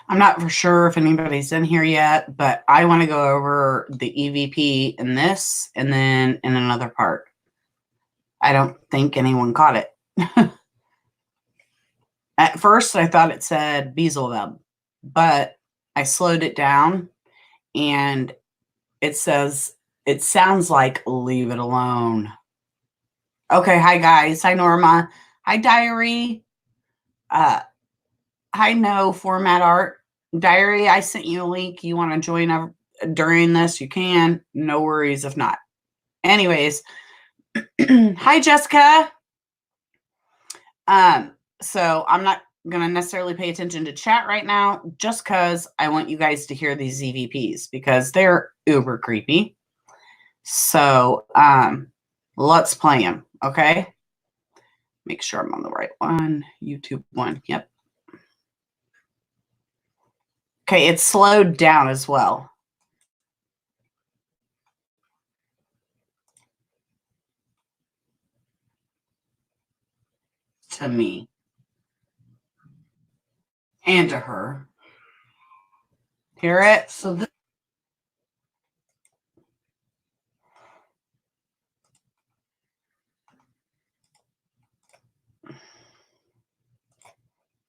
I'm not for sure if anybody's in here yet, but I want to go over the EVP in this and then in another part. I don't think anyone caught it. At first, I thought it said Beelzebub, but I slowed it down and it says, it sounds like leave it alone. Okay, hi guys. Hi Norma. Hi Diary. Hi No Format Art. Diary, I sent you a link. You want to join during this? You can. No worries if not. Anyways, hi Jessica. So I'm not going to necessarily pay attention to chat right now just because I want you guys to hear these EVPs because they're uber creepy. So let's play them, okay? Make sure I'm on the right one. YouTube one. Yep. Okay, it's slowed down as well. To me. And to her. Hear it? So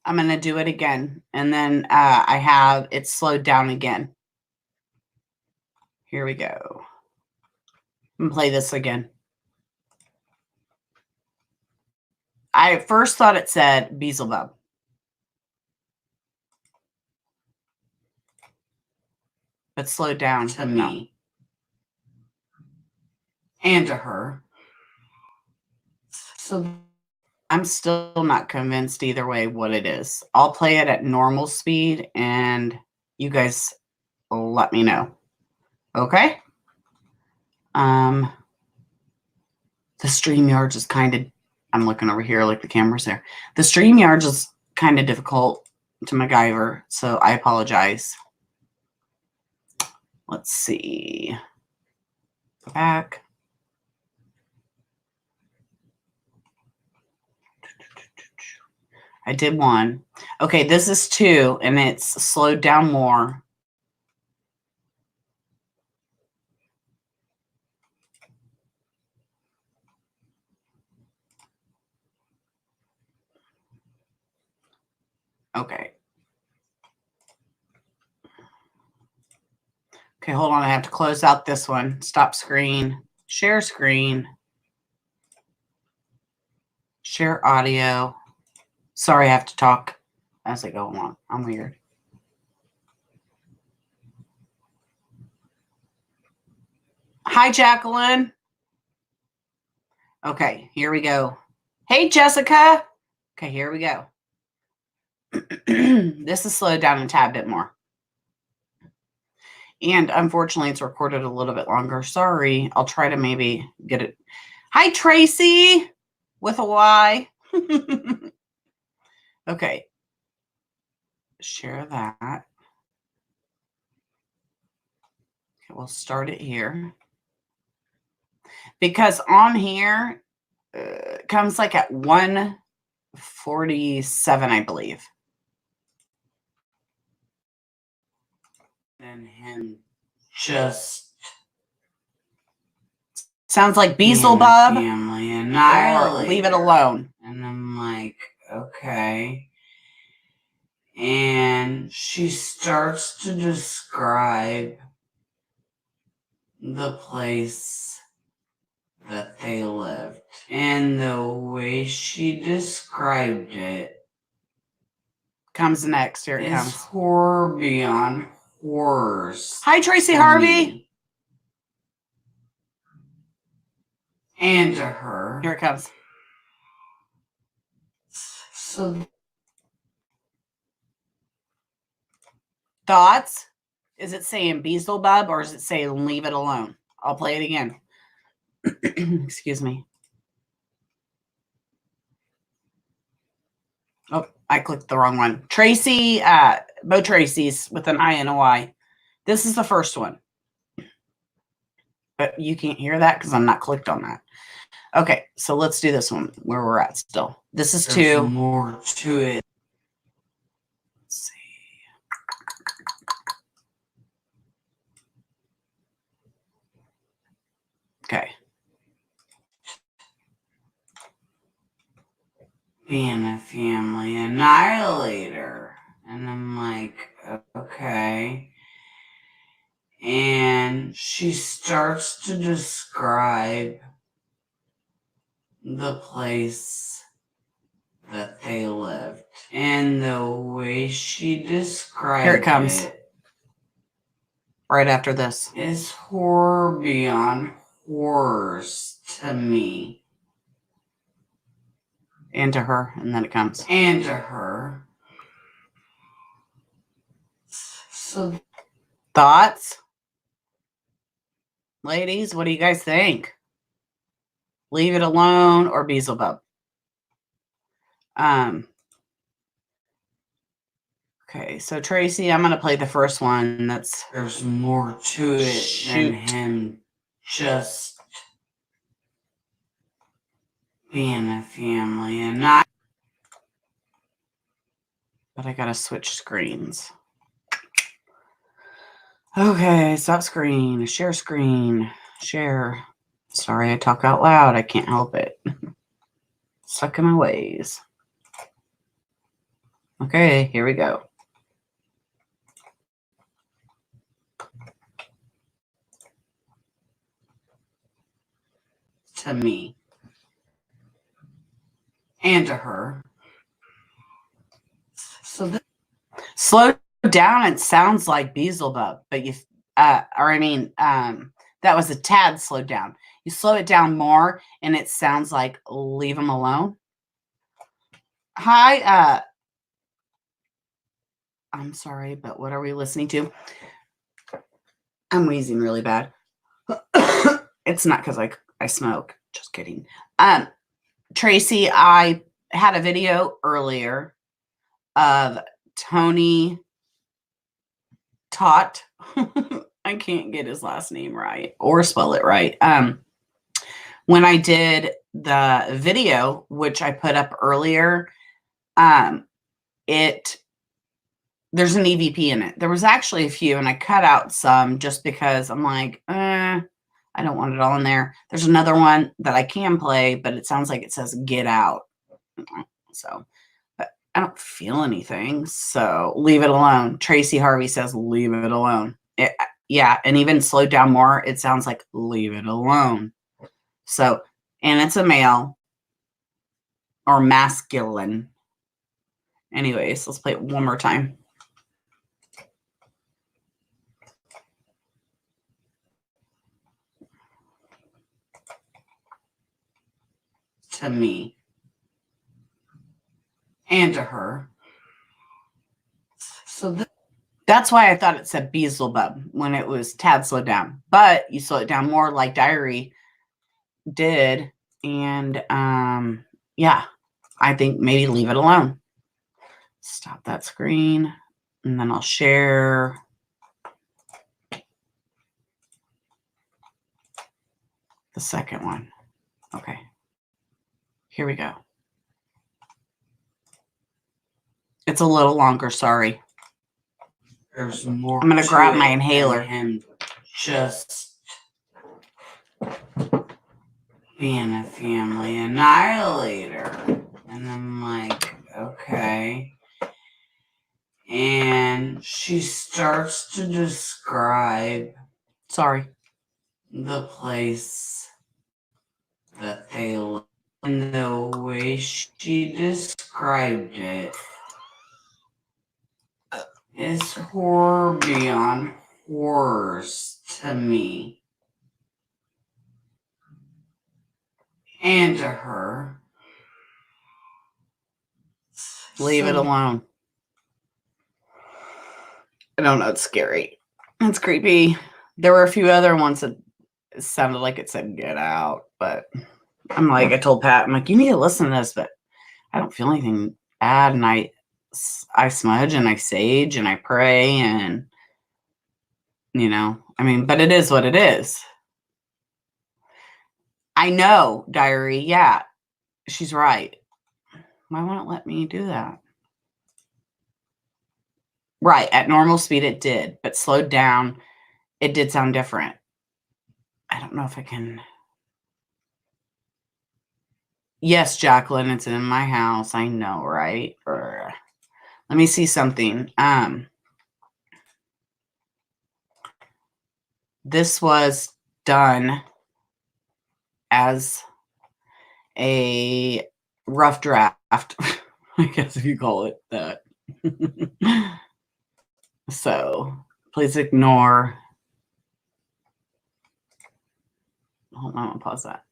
I'm going to do it again. And then I have it slowed down again. Here we go. I'm going to play this again. I at first thought it said Beelzebub. But slowed down to me. And to her. So I'm still not convinced either way what it is. I'll play it at normal speed and you guys let me know. Okay? The StreamYard is kind of, I'm looking over here like the camera's there. The StreamYard is kind of difficult to MacGyver, so I apologize. Let's see. Go back. I did one. Okay, this is 2, and it's slowed down more. Okay. Okay, hold on. I have to close out this one. Stop screen. Share screen. Share audio. Sorry, I have to talk as I go along. I'm weird. Hi, Jacqueline. Okay, here we go. Hey, Jessica. Okay, here we go. This is slowed down a tad bit more. And unfortunately, it's recorded a little bit longer. Sorry. I'll try to maybe get it. Hi, Tracy with a Y. Okay. Share that. Okay, we'll start it here. Because on here, it comes like at 147, I believe. And him just sounds like Beelzebub. Family annihilate. Leave it alone. And I'm like, okay. And she starts to describe the place that they lived. And the way she described it comes next. Here it comes. Horror beyond horrors. Hi, Tracy Harvey. And to her. Here it comes. So thoughts? Is it saying Beelzebub or is it saying leave it alone? I'll play it again. Excuse me. Oh, I clicked the wrong one. Tracy, Bo Tracy's with an I and a Y. This is the first one. But you can't hear that because I'm not clicked on that. Okay, so let's do this one where we're at still. This is There's 2. More to it. Let's see. Okay. Being a family annihilator. And I'm like, okay. And she starts to describe the place that they lived. And the way she described Here it comes. Right after this. Is horror beyond horrors to me. And to her, and then it comes. And to her. So, thoughts? Ladies, what do you guys think? Leave it alone or Beelzebub? Okay, so Tracy, I'm going to play the first one. There's more to it than him just being a family and not. But I got to switch screens. Okay, stop screen, share screen, share. Sorry, I talk out loud. I can't help it. Stuck in my ways. Okay, here we go. To me. And to her. So slow down. It sounds like Beelzebub, but you, that was a tad slowed down. You slow it down more, and it sounds like Leave Them Alone. Hi, I'm sorry, but what are we listening to? I'm wheezing really bad. It's not because I smoke. Just kidding. Tracy, I had a video earlier of Tony TODT. I can't get his last name right or spell it right. When I did the video, which I put up earlier, there's an EVP in it. There was actually a few, and I cut out some just because I'm like, I don't want it all in there. There's another one that I can play, but it sounds like it says get out. So, but I don't feel anything. So leave it alone. Tracy Harvey says, leave it alone. Yeah. And even slowed down more, it sounds like leave it alone. So, and it's a male or masculine. Anyways, let's play it one more time. To me. And to her. So that's why I thought it said Beelzebub when it was tad slowed down. But you slow it down more like Diary did. And yeah, I think maybe leave it alone. Stop that screen. And then I'll share. The second one. Okay. Here we go. It's a little longer, sorry. There's more. I'm going to grab my inhaler. And just being a family annihilator. And I'm like, okay. And she starts to describe. Sorry. The place that they live. And the way she described it is horror beyond horrors to me. And to her. Leave it alone. I don't know. It's scary. It's creepy. There were a few other ones that sounded like it said get out, but I'm like, I told Pat, I'm like, you need to listen to this, but I don't feel anything bad. And I smudge and I sage and I pray and, but it is what it is. I know, Diary. Yeah, she's right. Why won't it let me do that? Right. At normal speed, it did, but slowed down, it did sound different. I don't know if I can. Yes, Jacqueline, it's in my house. I know, right? Let me see something. This was done as a rough draft, I guess if you call it that. So please ignore. Hold on, I'll pause that.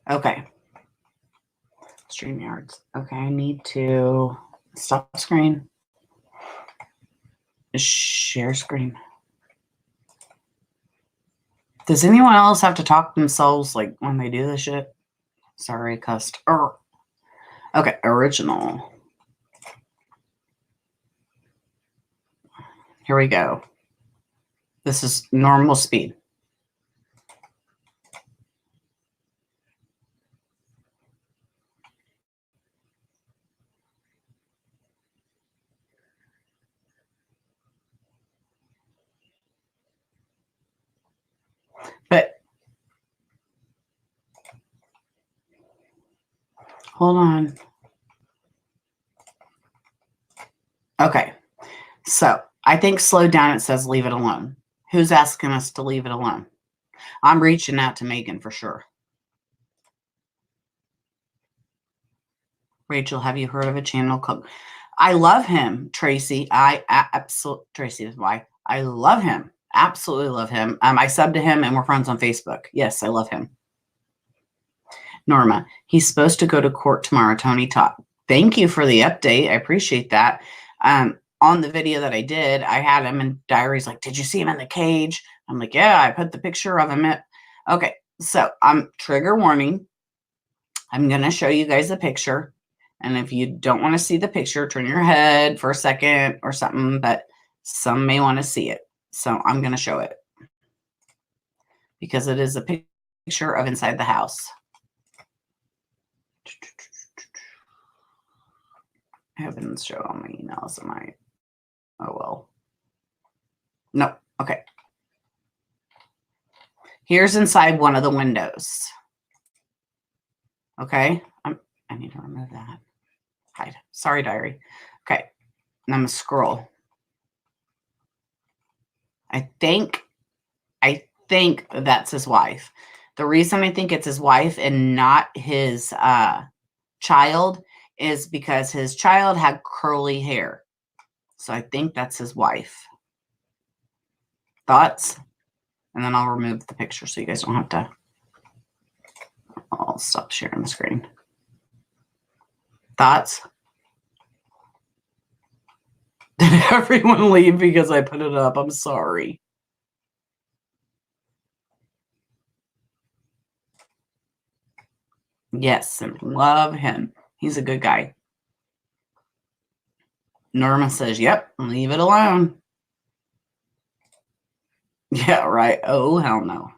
Okay. StreamYards. Okay, I need to stop screen. Share screen. Does anyone else have to talk themselves like when they do this shit? Sorry, cussed. Okay, original. Here we go. This is normal speed. But hold on. Okay. So I think slowed down, it says leave it alone. Who's asking us to leave it alone? I'm reaching out to Megan for sure. Rachel, have you heard of a channel called? I love him, Tracy. Tracy is why I love him. Absolutely love him. I subbed to him and we're friends on Facebook. Yes, I love him. Norma, he's supposed to go to court tomorrow. Tony taught. Thank you for the update. I appreciate that. On the video that I did, I had him in diaries like, did you see him in the cage? I'm like, yeah, I put the picture of him. Okay, so trigger warning. I'm going to show you guys a picture. And if you don't want to see the picture, turn your head for a second or something, but some may want to see it. So I'm going to show it because it is a picture of inside the house. Heavens, show on my emails. Oh, well. No. Okay. Here's inside one of the windows. Okay. I need to remove that. Hide. Sorry, diary. Okay. And I'm going to scroll. I think that's his wife. The reason I think it's his wife and not his child is because his child had curly hair. So I think that's his wife. Thoughts? And then I'll remove the picture so you guys don't have to. I'll stop sharing the screen. Thoughts? Did everyone leave because I put it up? I'm sorry. Yes, and love him. He's a good guy. Norma says, yep, leave it alone. Yeah, right. Oh, hell no.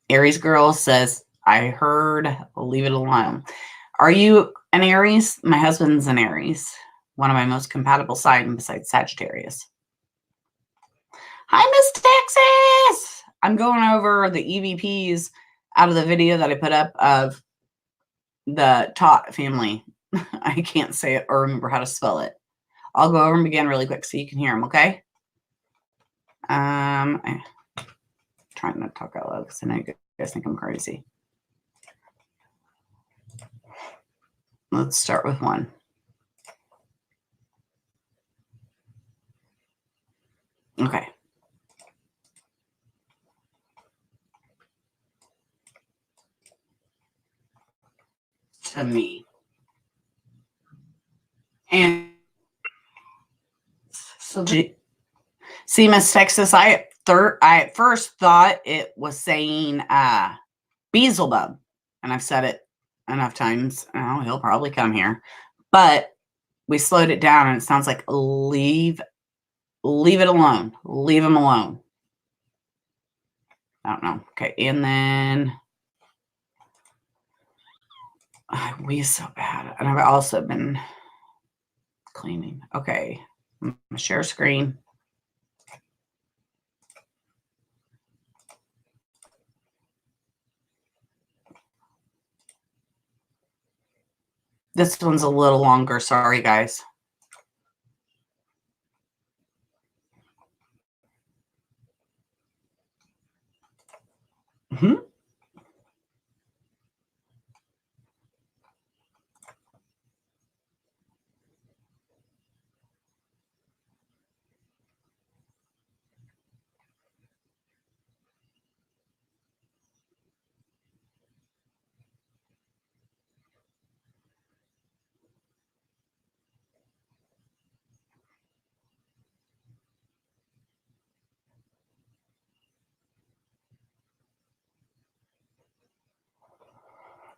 Aries girl says, I heard, leave it alone. Are you an Aries? My husband's an Aries. One of my most compatible signs besides Sagittarius. Hi, Miss Texas. I'm going over the EVPs out of the video that I put up of the TODT family. I can't say it or remember how to spell it. I'll go over them again really quick so you can hear them, okay? I'm trying not to talk out loud because I know you guys think I'm crazy. Let's start with one. Okay. To me. And so see, Miss Texas, I at first thought it was saying Beelzebub, and I've said it enough times. Oh, he'll probably come here, but we slowed it down, and it sounds like leave it alone. Leave him alone. I don't know. Okay, and then I wheeze so bad, and I've also been cleaning. Okay, I'm gonna share screen. This one's a little longer. Sorry, guys. Mm-hmm.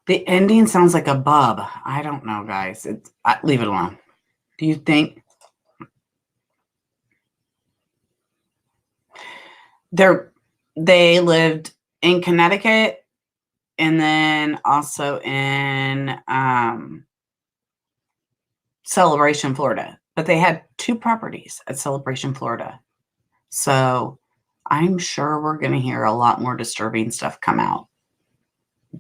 The ending sounds like a bub. I don't know, guys. Leave it alone. Do you think they lived in Connecticut and then also in Celebration, Florida? But they had 2 properties at Celebration, Florida. So I'm sure we're going to hear a lot more disturbing stuff come out.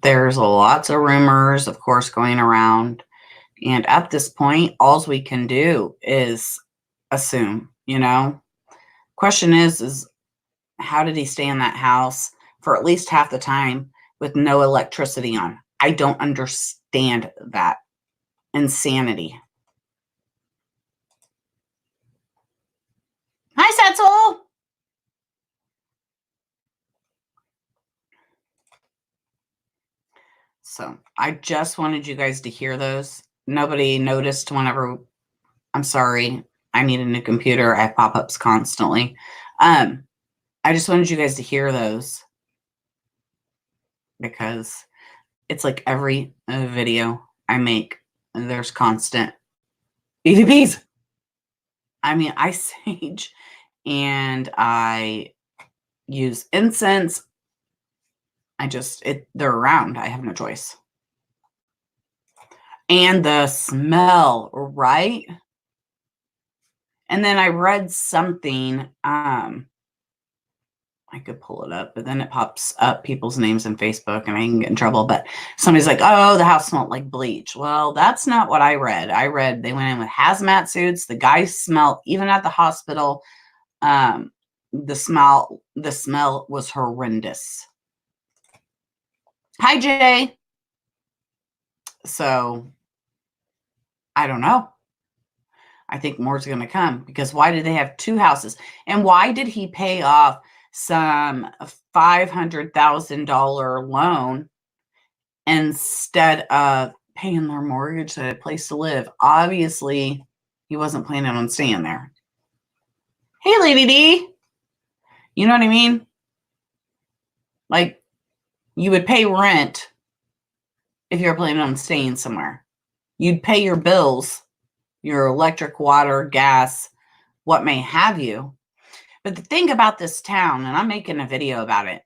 There's lots of rumors, of course, going around. And at this point, all we can do is assume, Question is how did he stay in that house for at least half the time with no electricity on? I don't understand that insanity. Hi, Setzel. So I just wanted you guys to hear those. Nobody noticed whenever, I'm sorry, I need a new computer. I have pop-ups constantly. I just wanted you guys to hear those because it's like every video I make, there's constant EVPs. I mean, I sage and I use incense. They're around. I have no choice. And the smell, right? And then I read something, I could pull it up, but then it pops up people's names in Facebook and I can get in trouble. But somebody's like, oh, the house smelled like bleach. Well, that's not what I read. I read they went in with hazmat suits. The guys smelled, even at the hospital, the smell was horrendous. Hi, Jay. So I don't know. I think more's going to come because why did they have 2 houses? And why did he pay off some $500,000 loan instead of paying their mortgage to a place to live? Obviously, he wasn't planning on staying there. Hey, Lady D. You know what I mean? Like, you would pay rent if you're planning on staying somewhere. You'd pay your bills, your electric, water, gas, what may have you. But the thing about this town, and I'm making a video about it,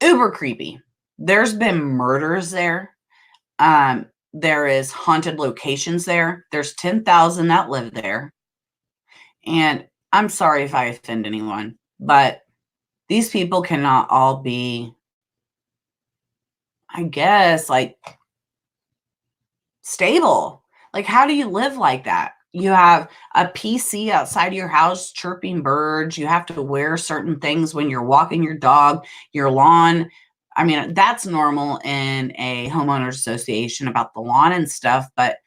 uber creepy. There's been murders there. There is haunted locations there. There's 10,000 that live there. And I'm sorry if I offend anyone, but these people cannot all be, I guess, like stable. Like, how do you live like that? You have a PC outside your house chirping birds. You have to wear certain things when you're walking your dog, your lawn. I mean, that's normal in a homeowners association about the lawn and stuff, but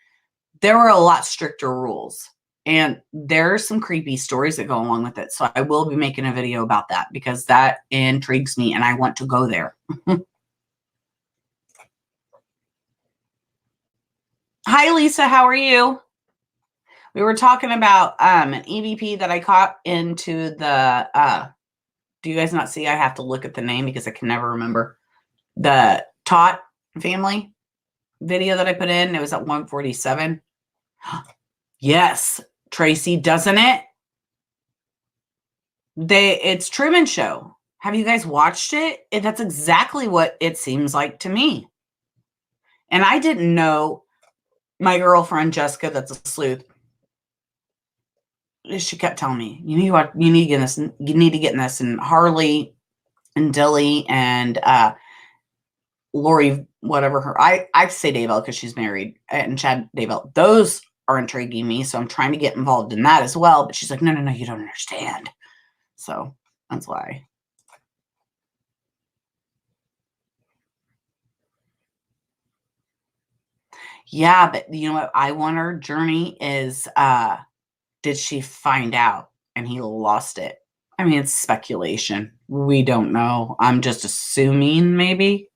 there were a lot stricter rules. And there's some creepy stories that go along with it. So I will be making a video about that because that intrigues me and I want to go there. Hi, Lisa. How are you? We were talking about an EVP that I caught into the, do you guys not see? I have to look at the name because I can never remember. The TODT family video that I put in. It was at 147. Yes, Tracy, doesn't it? It's Truman Show. Have you guys watched it? That's exactly what it seems like to me. And I didn't know my girlfriend, Jessica, that's a sleuth. She kept telling me, you need to get this. You need to get in this. And Harley and Dilly and Lori whatever her, I say Daybell because she's married, and Chad Daybell. Those are intriguing me, so I'm trying to get involved in that as well. But she's like, no, you don't understand. So that's why. Yeah, but you know what? I want her journey is, did she find out and he lost it? I mean, it's speculation. We don't know. I'm just assuming maybe.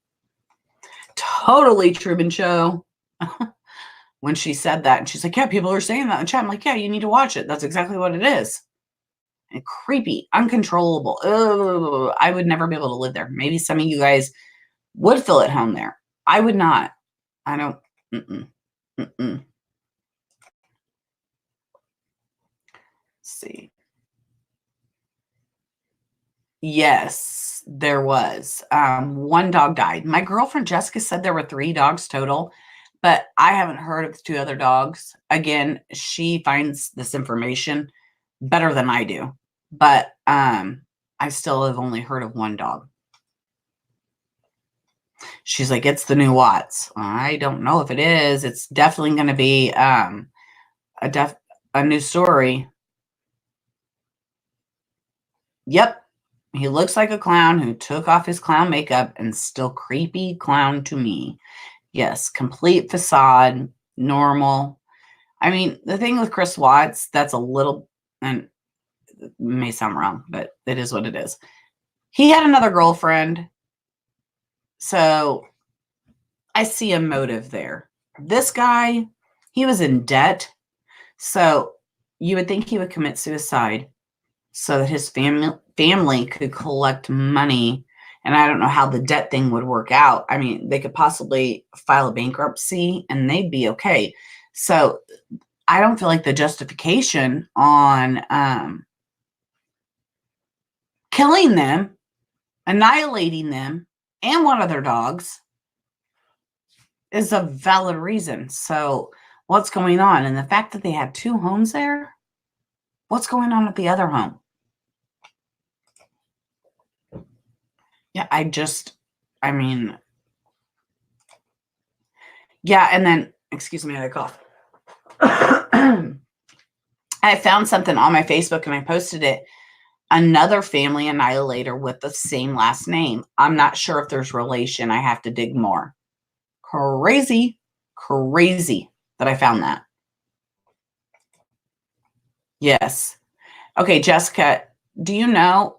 Totally Truman Show. When she said that, and she's like, yeah, people are saying that in the chat. I'm like, yeah, you need to watch it. That's exactly what it is. And creepy, uncontrollable. Ugh, I would never be able to live there. Maybe some of you guys would feel at home there. I would not. I don't. Let's see. Yes, there was. One dog died. My girlfriend Jessica said there were 3 dogs total, but I haven't heard of the 2 other dogs. Again, she finds this information better than I do, but I still have only heard of 1 dog. She's like, it's the new Watts. I don't know if it is. It's definitely going to be a new story. Yep. He looks like a clown who took off his clown makeup and still creepy clown to me. Yes, complete facade, normal. I mean, the thing with Chris Watts, that's a little, and it may sound wrong, but it is what it is. He had another girlfriend, so I see a motive there. This guy, he was in debt, so you would think he would commit suicide so that his family could collect money. And I don't know how the debt thing would work out. I mean, they could possibly file a bankruptcy and they'd be okay. So I don't feel like the justification on killing them, annihilating them, and 1 of their dogs is a valid reason. So what's going on? And the fact that they had 2 homes there, what's going on at the other home? Yeah, I mean, yeah, and then, excuse me, I had a cough. I found something on my Facebook and I posted it. Another family annihilator with the same last name. I'm not sure if there's relation. I have to dig more. Crazy that I found that. Yes. Okay, Jessica, do you know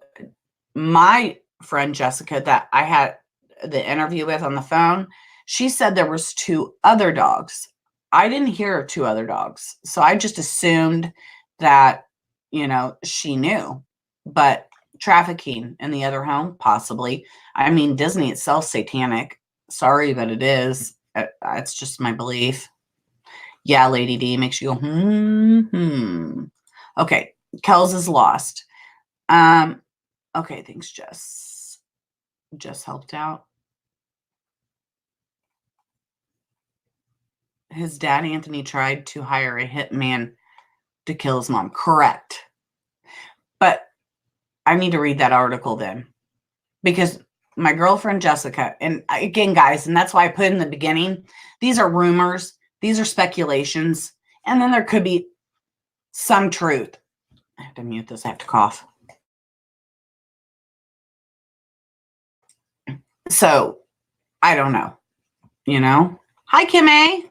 my friend Jessica that I had the interview with on the phone? She said there was 2 other dogs. I didn't hear of 2 other dogs. So I just assumed that, she knew. But trafficking in the other home, possibly. I mean, Disney itself, satanic. Sorry, but it is. It's just my belief. Yeah, Lady D makes you go, Okay, Kels is lost. Okay, thanks, Jess. Jess helped out. His dad, Anthony, tried to hire a hitman to kill his mom. Correct. But I need to read that article then. Because my girlfriend, Jessica, and again, guys, and that's why I put in the beginning, these are rumors. These are speculations. And then there could be some truth. I have to mute this. I have to cough. So, I don't know. Hi, Kim A.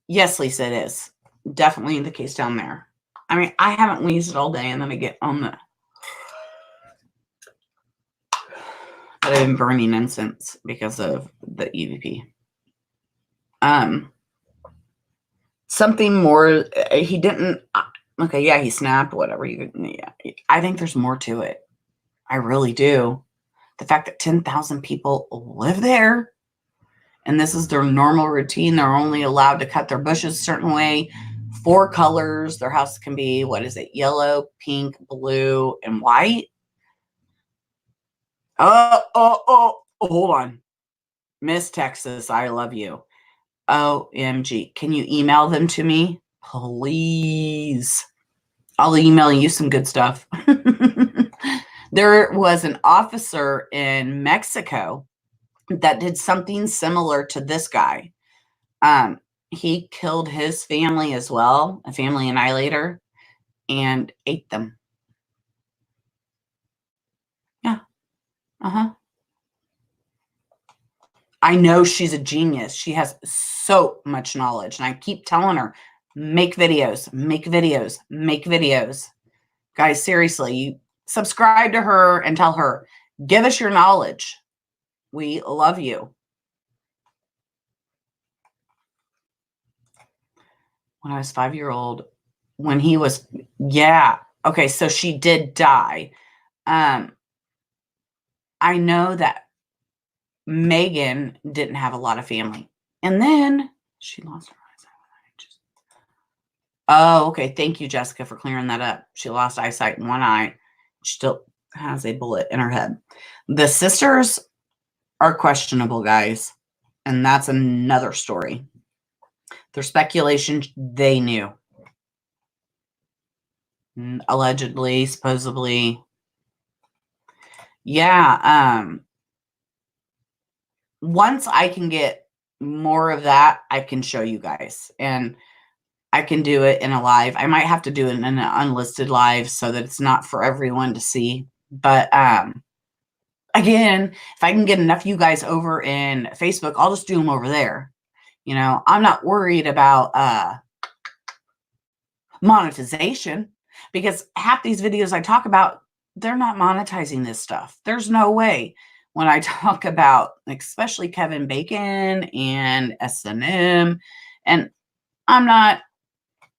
Yes, Lisa, it is. Definitely the case down there. I mean, I haven't wheezed all day, and then I get on the... But I've been burning incense because of the EVP. Something more... He didn't... Okay, yeah, he snapped, whatever. Yeah, I think there's more to it. I really do. The fact that 10,000 people live there, and this is their normal routine. They're only allowed to cut their bushes a certain way. 4 colors. Their house can be, what is it? Yellow, pink, blue, and white. Hold on. Miss Texas, I love you. OMG. Can you email them to me? Please. I'll email you some good stuff. There was an officer in Mexico that did something similar to this guy. He killed his family as well, a family annihilator, and ate them. Yeah. Uh-huh. I know she's a genius. She has so much knowledge. And I keep telling her, make videos, make videos, make videos. Guys, seriously, you subscribe to her and tell her, give us your knowledge. We love you. When I was 5-year-old, when he was, yeah. Okay, so she did die. I know that Megan didn't have a lot of family. And then she lost her eyesight. Oh, okay. Thank you, Jessica, for clearing that up. She lost eyesight in one eye. She still has a bullet in her head. The sisters are questionable, guys. And that's another story. Their speculation, they knew. Allegedly, supposedly. Yeah. Once I can get more of that, I can show you guys. And I can do it in a live. I might have to do it in an unlisted live so that it's not for everyone to see. But again, if I can get enough of you guys over in Facebook, I'll just do them over there. You know, I'm not worried about monetization, because half these videos I talk about, they're not monetizing this stuff. There's no way. When I talk about, especially Kevin Bacon and S&M, and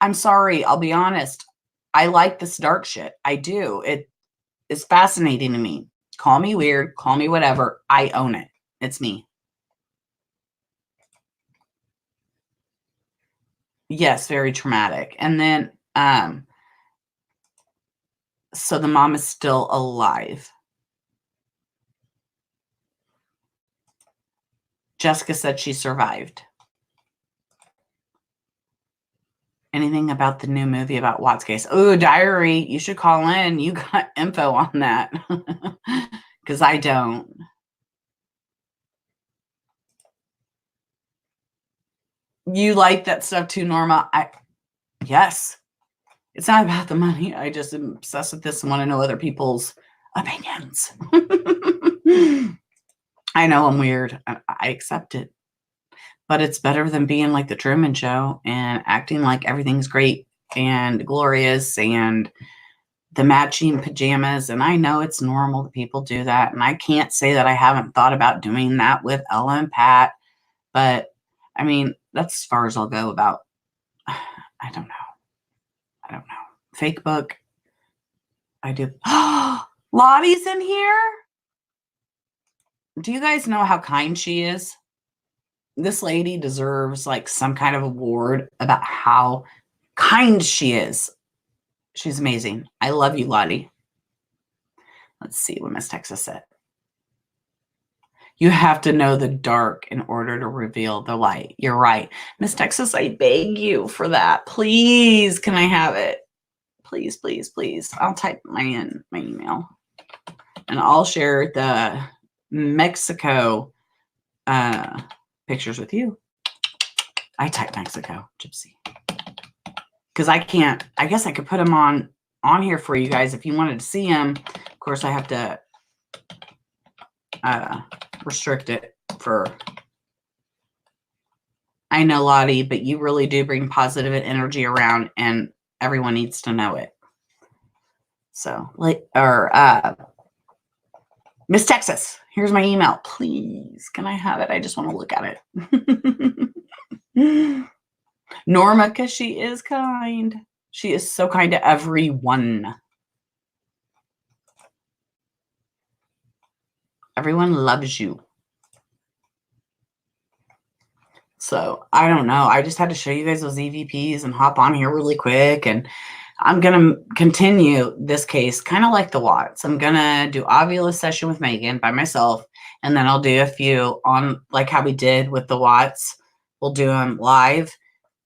I'm sorry, I'll be honest. I like this dark shit. I do. It is fascinating to me. Call me weird, call me whatever. I own it. It's me. Yes, very traumatic. And then, so the mom is still alive. Jessica said she survived. Anything about the new movie about Watts case? Oh, Diary, you should call in. You got info on that. Because I don't. You like that stuff too, Norma? Yes. It's not about the money. I just am obsessed with this and want to know other people's opinions. I know I'm weird. I accept it. But it's better than being like the Truman Show and acting like everything's great and glorious and the matching pajamas. And I know it's normal that people do that. And I can't say that I haven't thought about doing that with Ella and Pat. But, I mean, that's as far as I'll go about, I don't know. Fake book. I do. Lottie's in here? Do you guys know how kind she is? This lady deserves like some kind of award about how kind she is. She's amazing. I love you, Lottie. Let's see what Miss Texas said. You have to know the dark in order to reveal the light. You're right. Miss Texas, I beg you for that. Please, can I have it? Please, please, please. I'll type my email. And I'll share the Mexico pictures with you. I type Mexico, Gypsy. Because I can't, I guess I could put them on here for you guys if you wanted to see them. Of course, I have to restrict it for, I know, Lottie, but you really do bring positive energy around and everyone needs to know it. So, Miss Texas, here's my email. Please, can I have it? I just want to look at it. Norma, because she is kind. She is so kind to everyone. Everyone loves you. So, I don't know. I just had to show you guys those EVPs and hop on here really quick. And I'm going to continue this case kind of like the Watts. I'm going to do Ovula session with Megan by myself. And then I'll do a few on like how we did with the Watts. We'll do them live.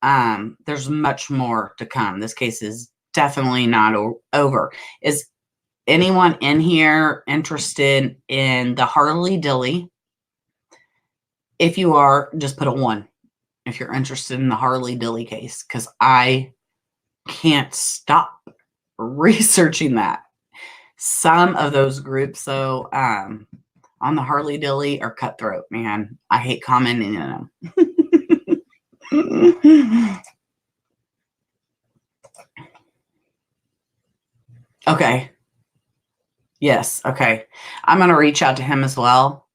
There's much more to come. This case is definitely not over. anyone in here interested in the Harley Dilly? If you are, just put a 1 if you're interested in the Harley Dilly case, because I can't stop researching that. Some of those groups, though, on the Harley Dilly are cutthroat, man. I hate commenting in them. Okay. Yes. Okay. I'm going to reach out to him as well.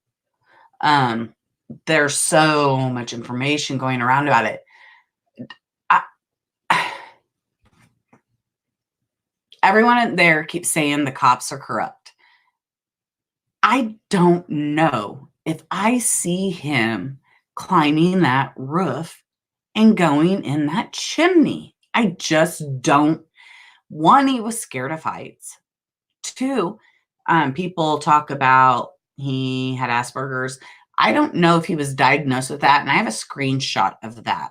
There's so much information going around about it. Everyone there keeps saying the cops are corrupt. I don't know if I see him climbing that roof and going in that chimney. I just don't. 1, he was scared of heights. 2, people talk about he had Asperger's. I don't know if he was diagnosed with that, and I have a screenshot of that.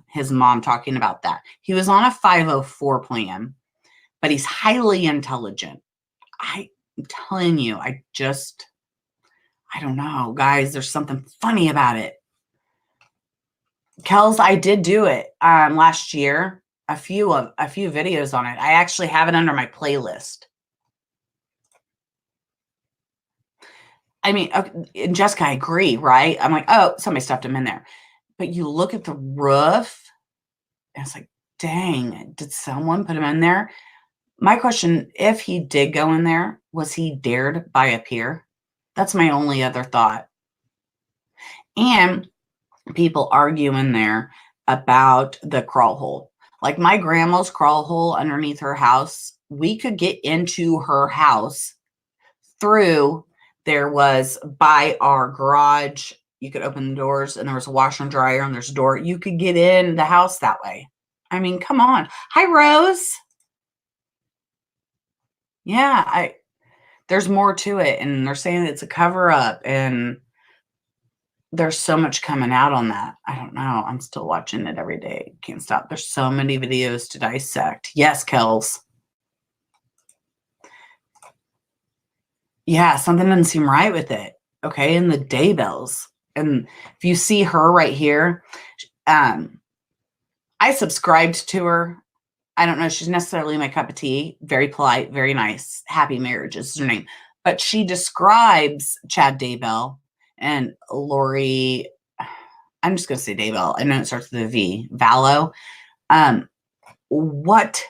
His mom talking about that. He was on a 504 plan, but he's highly intelligent. I'm telling you, I don't know, guys. There's something funny about it. Kels, I did do it last year. A few videos on it. I actually have it under my playlist. I mean, and Jessica, I agree, right? I'm like, oh, somebody stuffed him in there. But you look at the roof, and it's like, dang, did someone put him in there? My question, if he did go in there, was he dared by a peer? That's my only other thought. And people argue in there about the crawl hole. Like my grandma's crawl hole underneath her house, we could get into her house through, there was by our garage, you could open the doors and there was a washer and dryer and there's a door. You could get in the house that way. I mean, come on. Hi, Rose. Yeah, there's more to it. And they're saying it's a cover up and there's so much coming out on that. I don't know. I'm still watching it every day. Can't stop. There's so many videos to dissect. Yes, Kels. Yeah, something doesn't seem right with it. Okay, and the Daybells. And if you see her right here, I subscribed to her. I don't know. She's necessarily my cup of tea. Very polite, very nice. Happy Marriage is her name. But she describes Chad Daybell and Lori. I'm just going to say Daybell. I know it starts with a V. Vallow. What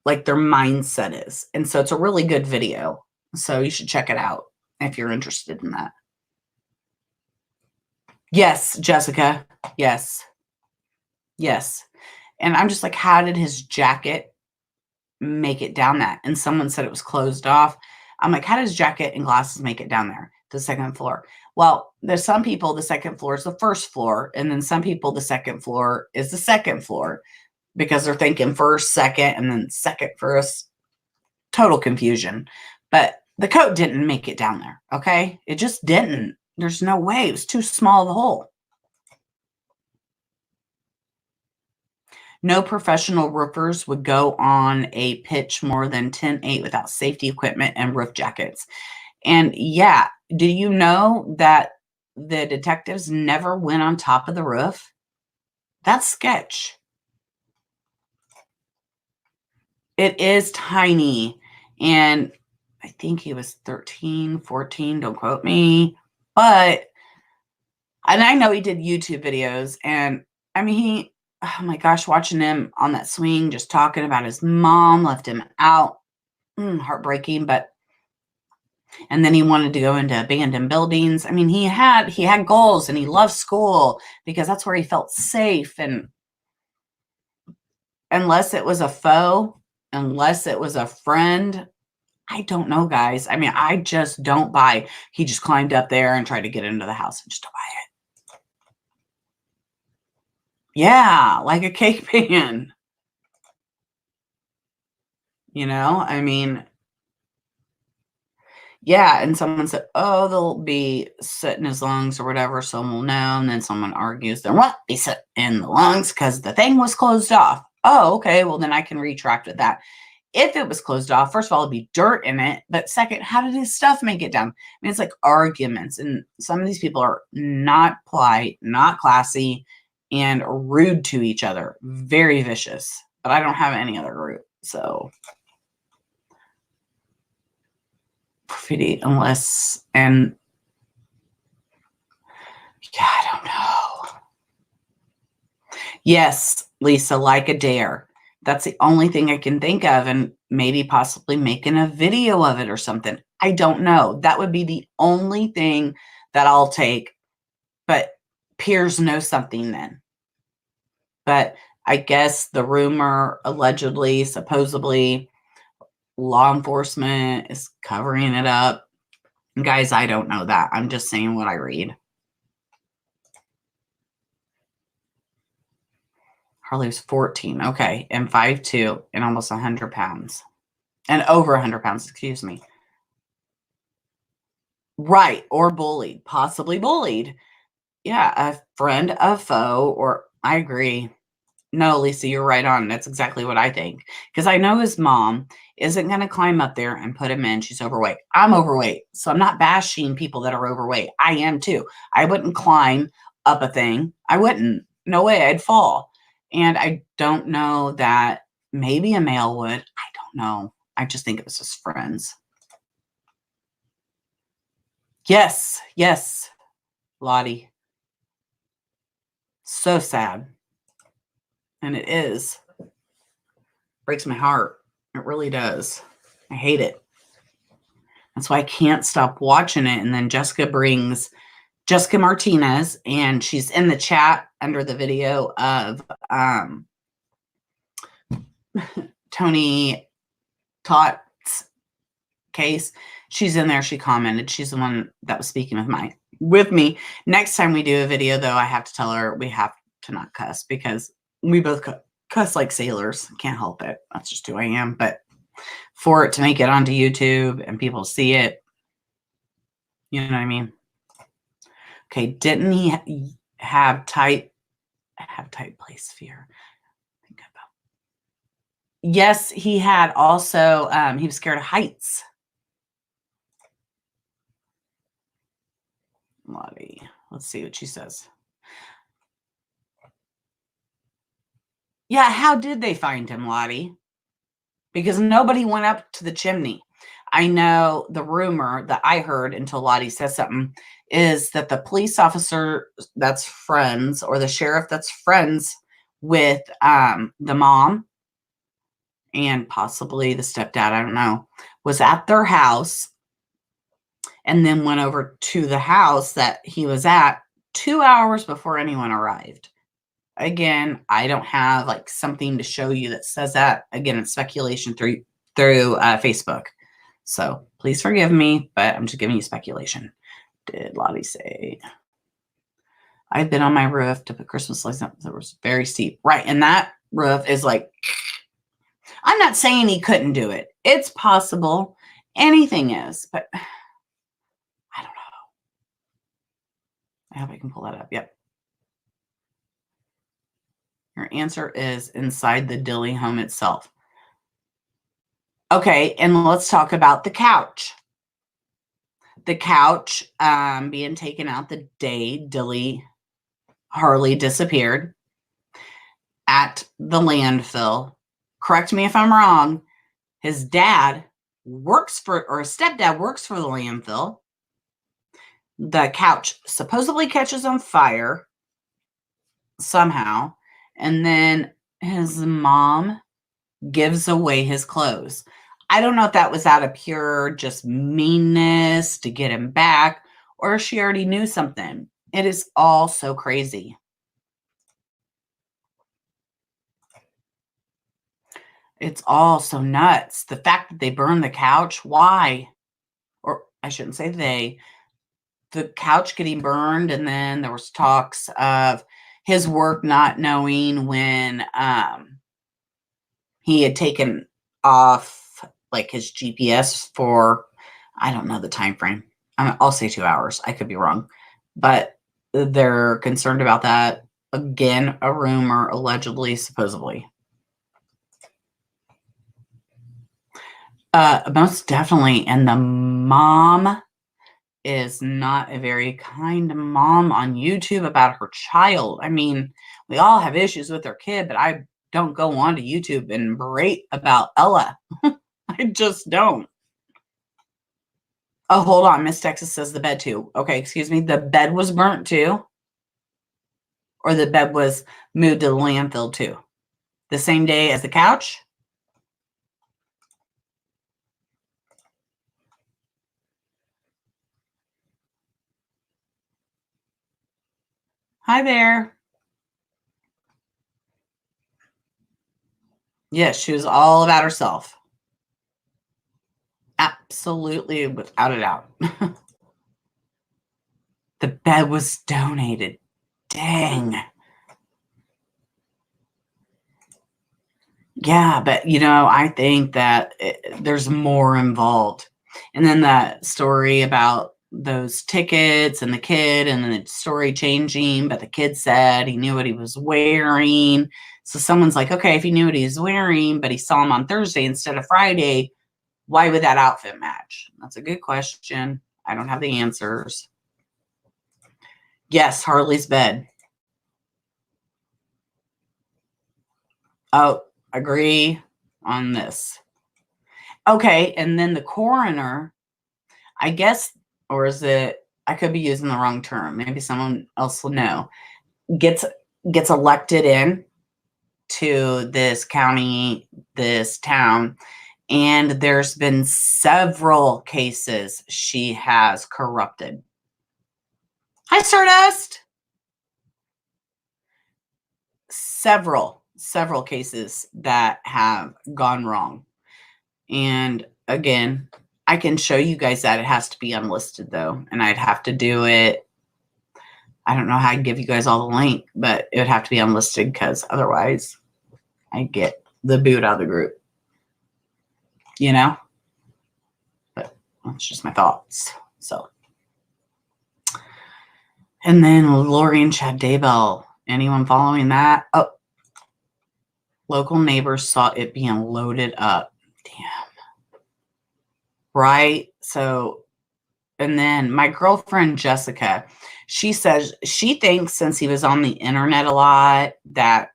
like their mindset is. And so it's a really good video. So you should check it out if you're interested in that. Yes, Jessica. Yes. Yes. And I'm just like, how did his jacket make it down that? And someone said it was closed off. I'm like, how does jacket and glasses make it down there to the second floor? Well, there's some people, the second floor is the first floor. And then some people, the second floor is the second floor because they're thinking first, second, and then second, first. Total confusion. But the coat didn't make it down there. Okay. It just didn't. There's no way. It was too small of a hole. No professional roofers would go on a pitch more than 10-8 without safety equipment and roof jackets. And yeah, do you know that the detectives never went on top of the roof? That's sketch. It is tiny. And I think he was 13, 14, don't quote me. And I know he did YouTube videos. And I mean, oh my gosh, watching him on that swing, just talking about his mom, left him out. Heartbreaking. And then he wanted to go into abandoned buildings. I mean, he had goals and he loved school because that's where he felt safe. And unless it was a foe, unless it was a friend, I don't know, guys. I mean, I just don't buy. He just climbed up there and tried to get into the house. I just don't buy it. Yeah, like a cake pan. You know, I mean, yeah. And someone said, oh, they'll be soot in his lungs or whatever. Someone will know. And then someone argues there won't be soot in the lungs because the thing was closed off. Oh, okay. Well, then I can retract with that. if it was closed off, first of all, it'd be dirt in it. But second, how did his stuff make it down? I mean, it's like arguments. And some of these people are not polite, not classy, and rude to each other. Very vicious. But I don't have any other group. So graffiti, unless, and yeah, I don't know. Yes, Lisa, like a dare. That's the only thing I can think of, and maybe possibly making a video of it or something. I don't know. That would be the only thing that I'll take. But peers know something then. But I guess the rumor, allegedly, supposedly, law enforcement is covering it up. Guys, I don't know that. I'm just saying what I read. Harley was 14. Okay. And 5'2" and almost 100 pounds. And over 100 pounds, excuse me. Right. Or bullied. Possibly bullied. Yeah. A friend, a foe, or I agree. No, Lisa, you're right on. That's exactly what I think. Because I know his mom isn't going to climb up there and put him in. She's overweight. I'm overweight. So I'm not bashing people that are overweight. I am too. I wouldn't climb up a thing. I wouldn't. No way. I'd fall. And I don't know that maybe a male would. I don't know. I just think it was his friends. Yes. Yes. Lottie. So sad. And it is. Breaks my heart. It really does. I hate it. That's why I can't stop watching it. And then Jessica Martinez, and she's in the chat under the video of Tony TODT's case. She's in there. She commented. She's the one that was speaking with me. Next time we do a video, though, I have to tell her we have to not cuss, because we both cuss like sailors. Can't help it. That's just who I am. But for it to make it onto YouTube and people see it, you know what I mean? Okay, didn't he have tight place fear? Think about. Yes, he had also. He was scared of heights. Lottie, let's see what she says. Yeah, how did they find him, Lottie? Because nobody went up to the chimney. I know the rumor that I heard until Lottie says something is that the police officer that's friends, or the sheriff that's friends with the mom and possibly the stepdad, I don't know, was at their house and then went over to the house that he was at 2 hours before anyone arrived. Again, I don't have like something to show you that says that. Again, it's speculation through Facebook. So please forgive me, but I'm just giving you speculation. Did Lottie say? I've been on my roof to put Christmas lights up. It was very steep. Right. And that roof is like, I'm not saying he couldn't do it. It's possible. Anything is, but I don't know. I hope I can pull that up. Yep. Your answer is inside the Dilly home itself. Okay, and let's talk about the couch. The couch being taken out the day Harley disappeared at the landfill. Correct me if I'm wrong. His dad works for, or his stepdad works for the landfill. The couch supposedly catches on fire somehow. And then his mom gives away his clothes. I don't know if that was out of pure just meanness to get him back, or she already knew something. It is all so crazy. It's all so nuts. The fact that they burned the couch, why? Or I shouldn't say they. The couch getting burned, and then there was talks of his work not knowing when he had taken off like his GPS for, I don't know the time frame. I'll say 2 hours. I could be wrong, but they're concerned about that. Again, a rumor, allegedly, supposedly. Most definitely. And the mom is not a very kind mom on YouTube about her child. I mean, we all have issues with our kid, but I don't go on to YouTube and berate about Ella. I just don't. Oh, hold on. Miss Texas says the bed too. Okay, excuse me. The bed was burnt too? Or the bed was moved to the landfill too? The same day as the couch? Hi there. Yes, she was all about herself. Absolutely, without a doubt. The bed was donated. Dang. Yeah, but I think that there's more involved. And then that story about those tickets and the kid, and then the story changing, but the kid said he knew what he was wearing. So someone's like, okay, if he knew what he was wearing, but he saw him on Thursday instead of Friday, why would that outfit match? That's a good question. I don't have the answers. Yes, Harley's bed. Oh, agree on this. Okay, and then the coroner, I guess, or is it, I could be using the wrong term. Maybe someone else will know. Gets elected in to this county, this town, and there's been several cases she has corrupted. Hi, Stardust. Several cases that have gone wrong. And again, I can show you guys that. It has to be unlisted though, and I'd have to do it. I don't know how I'd give you guys all the link, but it would have to be unlisted because otherwise I'd get the boot out of the group. But that's just my thoughts. So, and then Lori and Chad Daybell. Anyone following that? Oh, local neighbors saw it being loaded up. Damn. Right? So, and then my girlfriend, Jessica, she says she thinks since he was on the internet a lot that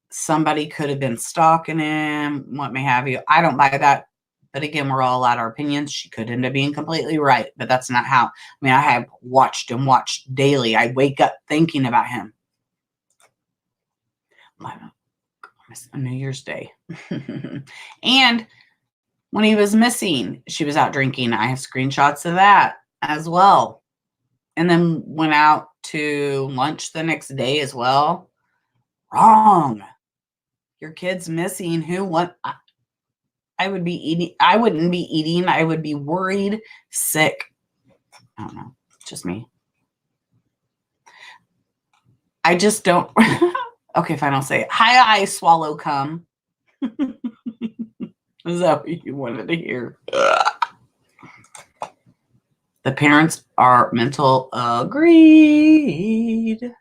somebody could have been stalking him, what may have you. I don't buy that. But again, we're all allowed our opinions. She could end up being completely right, but that's not how. I mean, I have watched daily. I wake up thinking about him. New Year's Day. And when he was missing, she was out drinking. I have screenshots of that as well. And then went out to lunch the next day as well. Wrong. Your kid's missing. I would be eating. I wouldn't be eating. I would be worried, sick. I don't know. Just me. I just don't. Okay, fine. I'll say it. Hi, I swallow cum. Is that what you wanted to hear? The parents are mental. Agreed.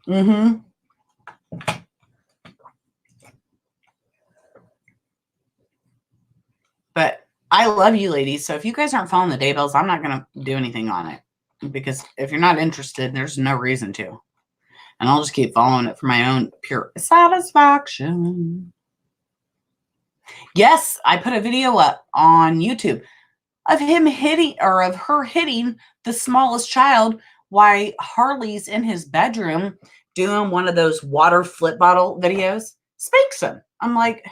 Mm-hmm. But I love you ladies. So if you guys aren't following the Daybells, I'm not going to do anything on it. Because if you're not interested, there's no reason to. And I'll just keep following it for my own pure satisfaction. Yes, I put a video up on YouTube of him hitting, or of her hitting the smallest child while Harley's in his bedroom doing one of those water flip bottle videos. Spanks him. I'm like,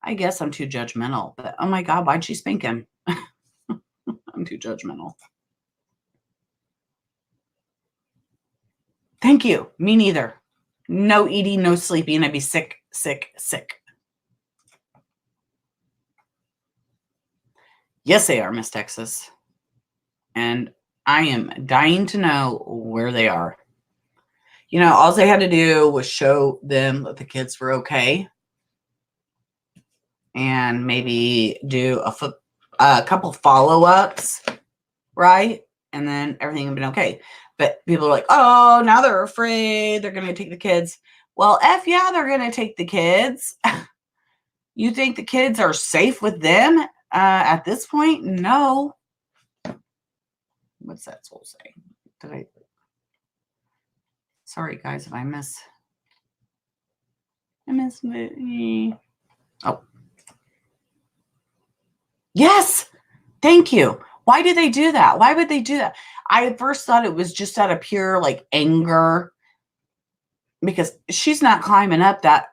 I guess I'm too judgmental. But oh my God, why'd she spank him? I'm too judgmental. Thank you. Me neither. No eating, no sleeping. I'd be sick. Yes, they are, Miss Texas. And I am dying to know where they are. All they had to do was show them that the kids were okay. And maybe do a couple follow-ups, right? And then everything would have been okay. But people are like, oh, now they're afraid. They're going to take the kids. Well, yeah, they're going to take the kids. You think the kids are safe with them at this point? No. What's that soul say? Sorry, guys, if I miss me. Oh. Yes. Thank you. Why do they do that? Why would they do that? I at first thought it was just out of pure like anger, because she's not climbing up that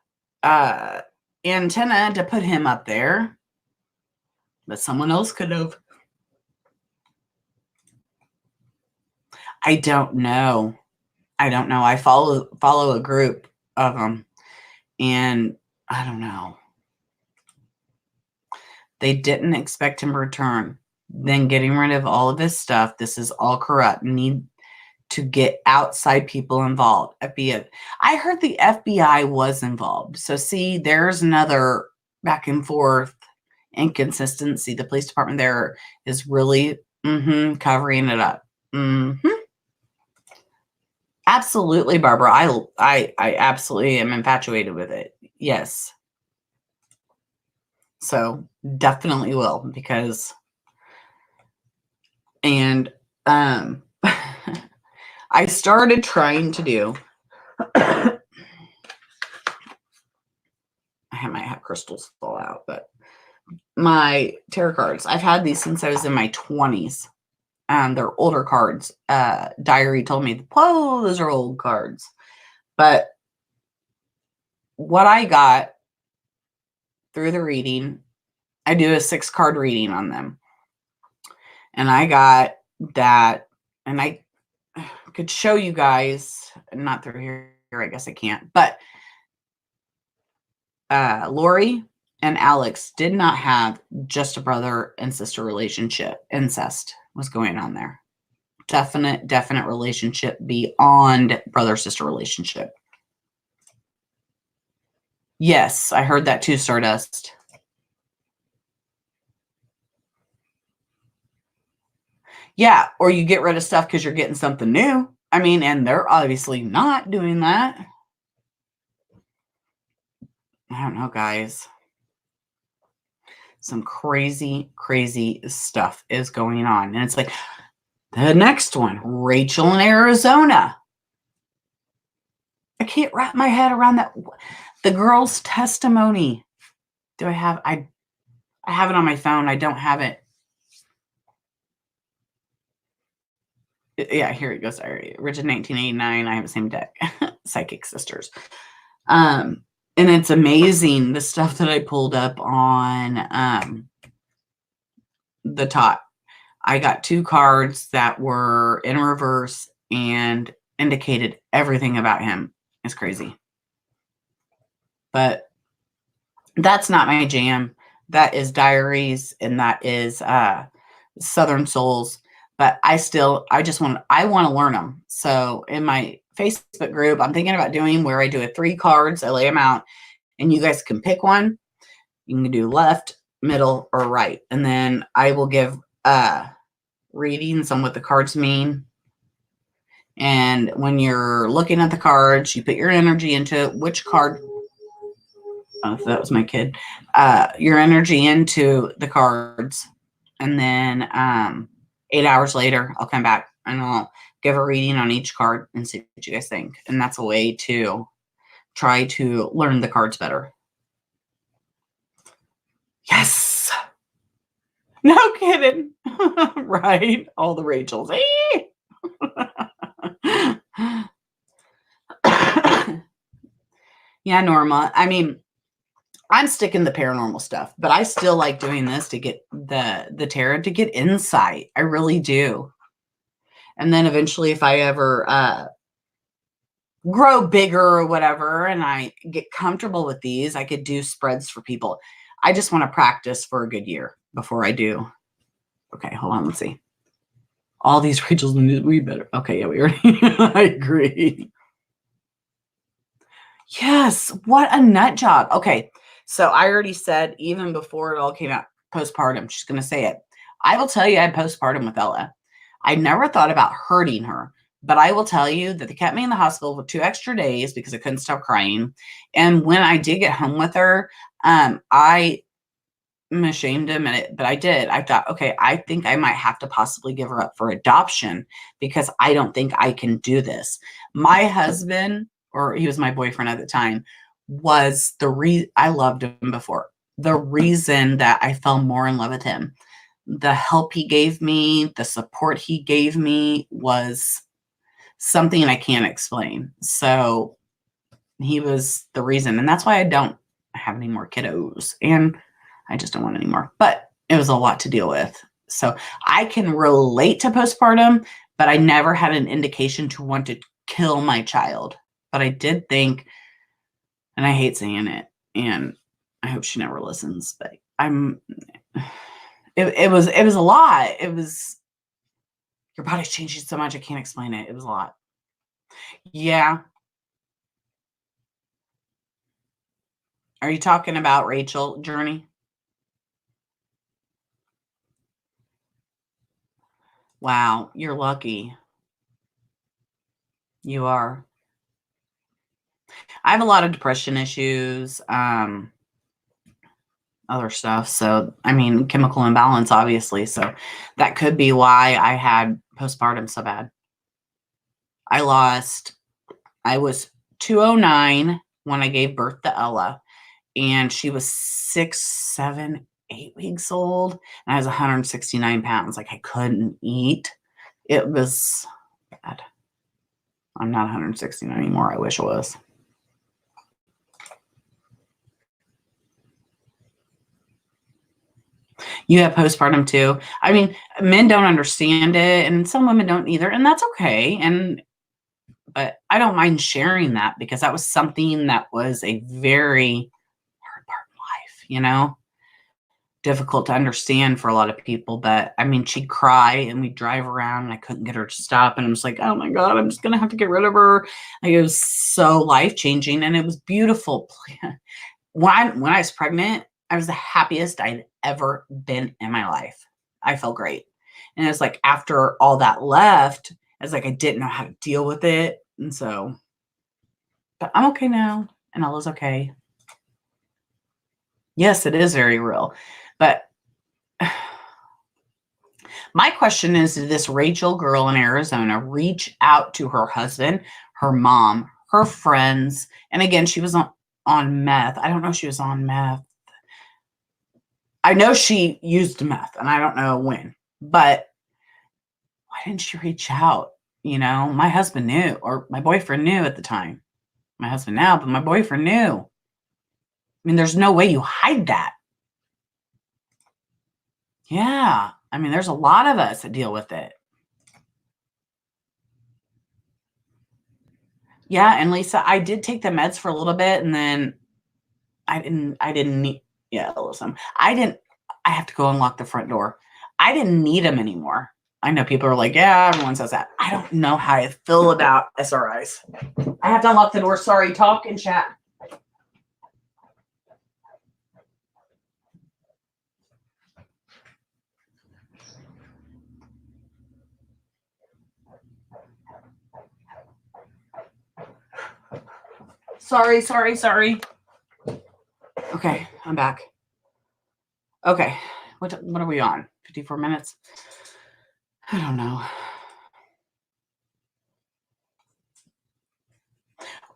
antenna to put him up there, but someone else could have. I don't know. I follow a group of them, and I don't know. They didn't expect him to return. Then getting rid of all of this stuff. This is all corrupt. Need to get outside people involved. FBI. I heard the FBI was involved. So see, there's another back and forth inconsistency. The police department there is really covering it up. Absolutely, Barbara. I absolutely am infatuated with it. Yes. So definitely will, because and I started trying to do I might have crystals fall out, but my tarot cards, I've had these since I was in my 20s. They're older cards. Diary told me, whoa, those are old cards. But what I got through the reading, I do a 6-card reading on them. And I got that, and I could show you guys, not through here, I guess I can't, but Lori and Alex did not have just a brother and sister relationship. Incest was going on there. Definite relationship beyond brother-sister relationship. Yes, I heard that too, Stardust. Yeah, or you get rid of stuff because you're getting something new. I mean, and they're obviously not doing that. I don't know, guys. Some crazy stuff is going on. And it's like, the next one, Rachel in Arizona. I can't wrap my head around that. The girl's testimony. Do I have, I have it on my phone. I don't have it. Yeah, here it goes. Rigid 1989. I have the same deck. Psychic Sisters. And it's amazing the stuff that I pulled up on the top. I got 2 cards that were in reverse and indicated everything about him. It's crazy. But that's not my jam. That is Diaries, and that is Southern Souls. But I want to learn them. So in my Facebook group, I'm thinking about doing where I do a 3 cards, I lay them out, and you guys can pick one. You can do left, middle, or right. And then I will give readings on what the cards mean. And when you're looking at the cards, you put your energy into which card. Oh, that was my kid. Your energy into the cards. And then 8 hours later, I'll come back and I'll give a reading on each card and see what you guys think. And that's a way to try to learn the cards better. Yes. No kidding. Right. All the Rachels. Yeah, Norma. I mean, I'm sticking the paranormal stuff, but I still like doing this to get the tarot, to get insight. I really do. And then eventually, if I ever grow bigger or whatever, and I get comfortable with these, I could do spreads for people. I just want to practice for a good year before I do. Okay, hold on. Let's see. All these Rachels, we better. Okay, yeah, we already. I agree. Yes, what a nut job. Okay, so I already said, even before it all came out, postpartum. I'm just going to say it. I will tell you, I had postpartum with Ella. I never thought about hurting her, But I will tell you that they kept me in the hospital for 2 extra days because I couldn't stop crying. And when I did get home with her, I am ashamed to admit it, but I did. I thought, okay, I think I might have to possibly give her up for adoption because I don't think I can do this. My husband, or he was my boyfriend at the time, was I loved him before. The reason that I fell more in love with him, the help he gave me, the support he gave me was something I can't explain. So he was the reason. And that's why I don't have any more kiddos. And I just don't want any more. But it was a lot to deal with. So I can relate to postpartum, but I never had an indication to want to kill my child. But I did think, and I hate saying it, and I hope she never listens, but it was a lot. It was, your body's changing so much, I can't explain it. It was a lot. Yeah. Are you talking about Rachel journey? Wow, you're lucky. You are. I have a lot of depression issues, other stuff. So, I mean, chemical imbalance, obviously. So that could be why I had postpartum so bad. I was 209 when I gave birth to Ella, and she was 6, 7, 8 weeks old, and I was 169 pounds. Like, I couldn't eat. It was bad. I'm not 169 anymore. I wish I was. You have postpartum too. I mean, men don't understand it, and some women don't either, and that's okay. But I don't mind sharing that because that was something that was a very hard part of life, difficult to understand for a lot of people. But I mean, she'd cry and we'd drive around and I couldn't get her to stop. And I'm just like, oh my God, I'm just going to have to get rid of her. Like, it was so life-changing and it was beautiful. When I was pregnant, I was the happiest I'd ever been in my life. I felt great. And it's like after all that left, it's like I didn't know how to deal with it. And so, but I'm okay now, and Ella's okay. Yes, it is very real. But my question is, did this Rachel girl in Arizona reach out to her husband, her mom, her friends? And again, she was on meth. I don't know if she was on meth. I know she used meth, and I don't know when. But why didn't she reach out? My husband knew, or my boyfriend knew at the time. My husband now, but my boyfriend knew. I mean, there's no way you hide that. Yeah. I mean, there's a lot of us that deal with it. Yeah. And Lisa, I did take the meds for a little bit and then I didn't need, yeah, listen, I have to go unlock the front door. I didn't need them anymore. I know people are like, yeah, everyone says that. I don't know how I feel about SRIs. I have to unlock the door. Sorry, talk and chat. Sorry. Okay, I'm back. Okay, what are we on? 54 minutes? I don't know.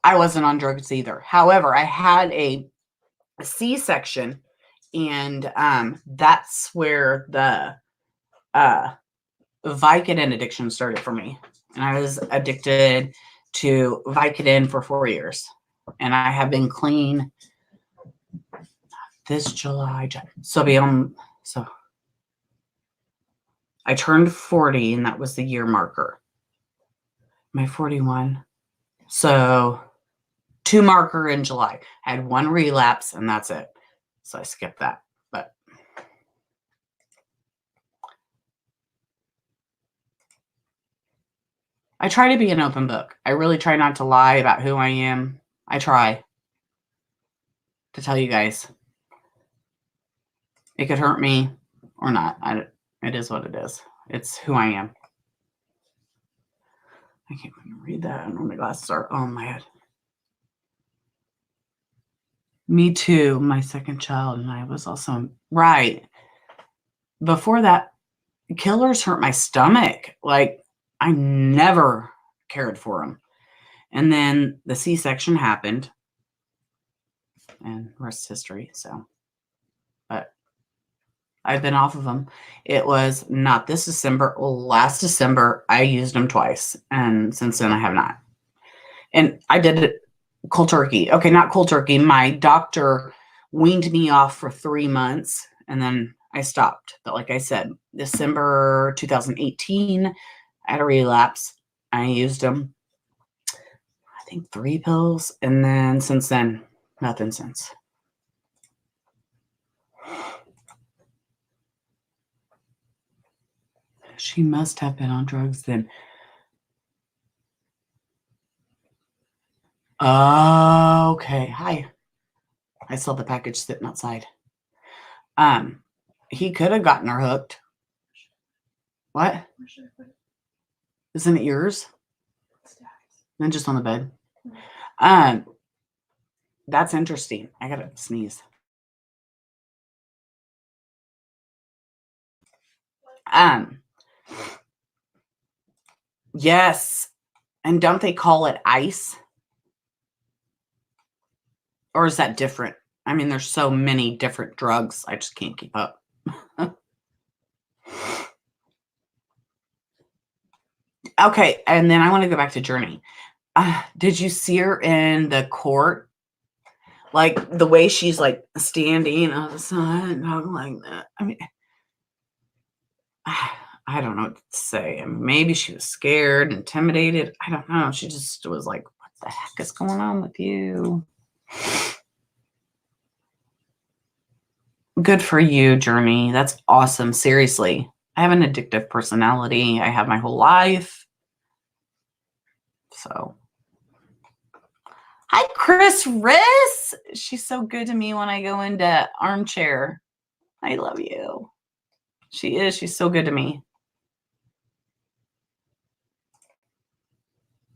I wasn't on drugs either. However, I had a C-section, and that's where the Vicodin addiction started for me. And I was addicted to Vicodin for 4 years. And I have been clean this July. So I turned 40, and that was the year marker. Am I 41? So 2 marker in July. I had 1 relapse, and that's it. So I skipped that. But I try to be an open book. I really try not to lie about who I am. I try to tell you guys. It could hurt me or not. It is what it is. It's who I am. I can't even read that. I don't know my glasses are on my head. Me too. My second child and I was also right. Before that, killers hurt my stomach. Like I never cared for them. And then the C-section happened and rest history. So, but I've been off of them. It was not this December, last December, I used them twice. And since then I have not. And I did it cold turkey. Okay, not cold turkey. My doctor weaned me off for 3 months and then I stopped. But like I said, December 2018, I had a relapse. I used them, I think 3 pills. And then since then, nothing since. She must have been on drugs then. Okay. Hi. I saw the package sitting outside. He could have gotten her hooked. What? Isn't it yours? Then just on the bed. That's interesting. I gotta sneeze. Yes. And don't they call it ice? Or is that different? I mean, there's so many different drugs. I just can't keep up. Okay. And then I want to go back to Journey. Did you see her in the court? Like the way she's like standing on the side, talking like that. I mean, I don't know what to say. Maybe she was scared, intimidated. I don't know. She just was like, what the heck is going on with you? Good for you, Journey. That's awesome. Seriously. I have an addictive personality. I have my whole life. So. Hi, Chris Riss. She's so good to me when I go into armchair. I love you. She is. She's so good to me.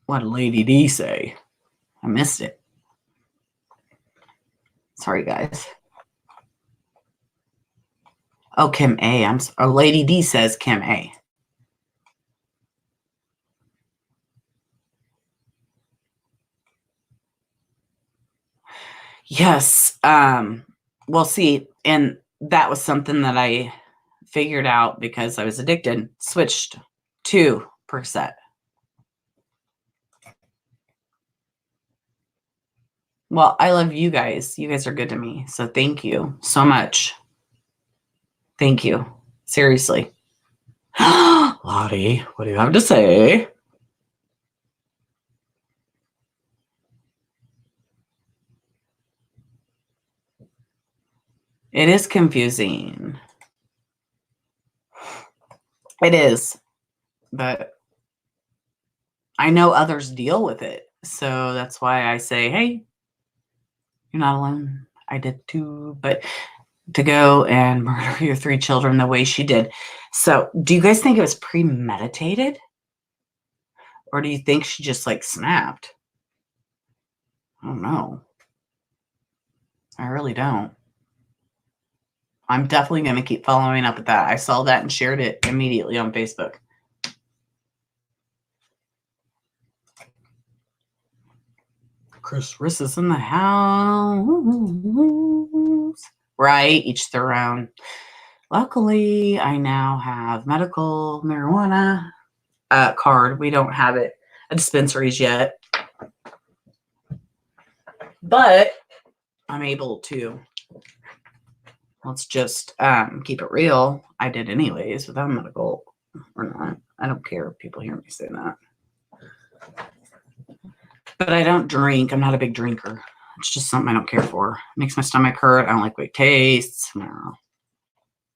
What did Lady D say? I missed it. Sorry, guys. Oh, Kim A. Lady D says Kim A. Yes. Well, see, and that was something that I figured out because I was addicted. Switched to Percocet. Well, I love you guys. You guys are good to me. So thank you so much. Thank you. Seriously. Lottie, what do you have to say? It is confusing. It is. But I know others deal with it. So that's why I say, hey, you're not alone. I did too. But to go and murder your 3 children the way she did. So do you guys think it was premeditated? Or do you think she just like snapped? I don't know. I really don't. I'm definitely going to keep following up with that. I saw that and shared it immediately on Facebook. Chris Riss is in the house. Right, each their own. Luckily, I now have medical marijuana card. We don't have it at dispensaries yet. But I'm able to. Let's just keep it real. I did anyways without medical or not. I don't care if people hear me say that. But I don't drink. I'm not a big drinker. It's just something I don't care for. It makes my stomach hurt. I don't like the way it tastes. No.